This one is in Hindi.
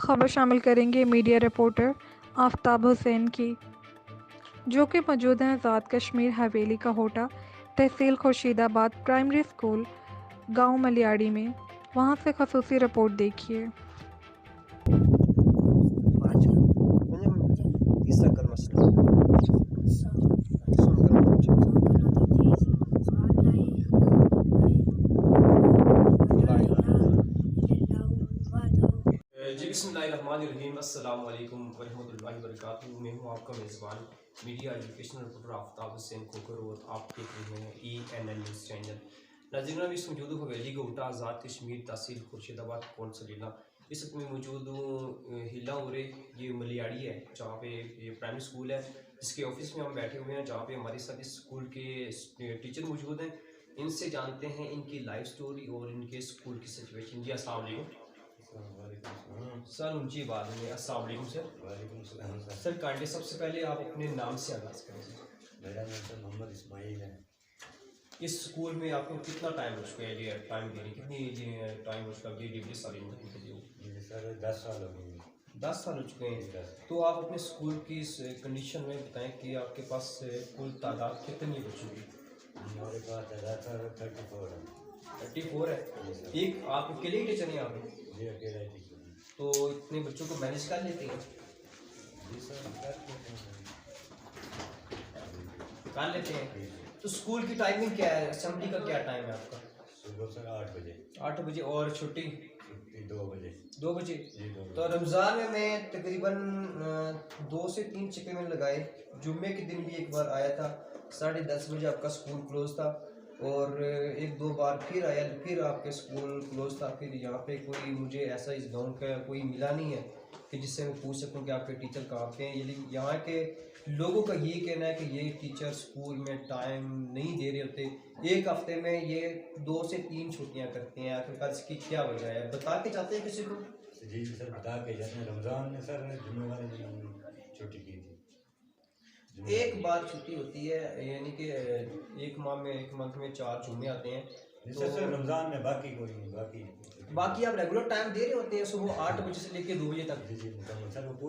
खबर शामिल करेंगे मीडिया रिपोर्टर आफ्ताब हुसैन की, जो कि मौजूद हैं आज़ाद कश्मीर हवेली का होटा तहसील खुर्शीदाबाद प्राइमरी स्कूल गांव मलियाड़ी में। वहां से खसूसी रिपोर्ट देखिए। जी बिस्मिल्लाहिर्रहमानिर्रहीम, अस्सलाम वालेकुम वरहमतुल्लाहि वबरकातुहू। मैं हूँ आपका मेज़बान media educational reporter Aftab Hussain Khokhar और आप देख रहे हैं ENN न्यूज़ चैनल। नाज़रीन, मैं इस मौजूद हूँ हवेली गोटा आज़ाद कश्मीर तहसील खुर्शीदाबाद कौंसलिना। इस वक्त मैं मौजूद हूँ हिला उरे, ये मलियाड़ी है जहाँ पे ये प्राइमरी स्कूल है, जिसके ऑफिस में हम बैठे हुए हैं, जहाँ पे हमारे साथ इस स्कूल के टीचर मौजूद हैं। इनसे जानते हैं इनकी लाइफ स्टोरी और इनके स्कूल की सिचुएशन। जी अस्सलाम वालेकुम सर। ऊंची बात में अस्सलाम वालेकुम सर। वालेकुम सलाम सर। सर काइंडली सबसे पहले आप अपने नाम से आगाज़ करें सर। मेरा नाम सर मोहम्मद इस्माइल है। इस स्कूल में आपको कितना टाइम हो चुका है, टाइम देने कितनी टाइम हो चुका है डिग्री सारी मुझे सर 10 साल हो गए। 10 साल हो चुके हैं। तो आप अपने स्कूल की इस कंडीशन में बताएं कि आपके पास कुल तादाद कितनी बच्चों की? हमारे पास तादाद सर 34 है। 34 है। एक आप अकेले टीचर हैं यहाँ पे? जी अकेला टीचर। तो इतने बच्चों को मैनेज कर लेते हैं? जी सर कर लेते हैं। तो स्कूल की टाइमिंग क्या है, असेंबली का क्या टाइम है आपका? सुबह सर 8 बजे। 8 बजे। और छुट्टी? छुट्टी 2 बजे। 2 बजे। जी 2 तो बजे। रमज़ान में मैं तकरीबन 2 से 3 चक्कर मैंने लगाए। जुम्मे के दिन भी एक बार आया था, 10:30 बजे आपका स्कूल क्लोज था। और एक दो बार फिर आया, फिर आपके स्कूल क्लोज था। फिर यहाँ पे कोई मुझे ऐसा इस गाँव का कोई मिला नहीं है कि जिससे मैं पूछ सकूं कि आपके टीचर कहाँ पे हैं। यदि यहाँ के लोगों का ये कहना है कि ये टीचर स्कूल में टाइम नहीं दे रहे होते, एक हफ्ते में ये 2 से 3 छुट्टियाँ करते हैं। आखिरकार इसकी क्या वजह है, बता के चाहते हैं किसी को? जी सर बता के जाते हैं। रमज़ान में सर जुम्मे वाले दिन छुट्टी की थी। एक बार छुट्टी होती है, यानी कि एक मंथ में 4 जुम्मे आते हैं। तो सर रमज़ान में बाकी कोई नहीं। बाकी बाकी आप रेगुलर टाइम दे रहे होते हैं सुबह 8 बजे से लेकर 2 बजे तक? जी जी मुकम्मल सर। वो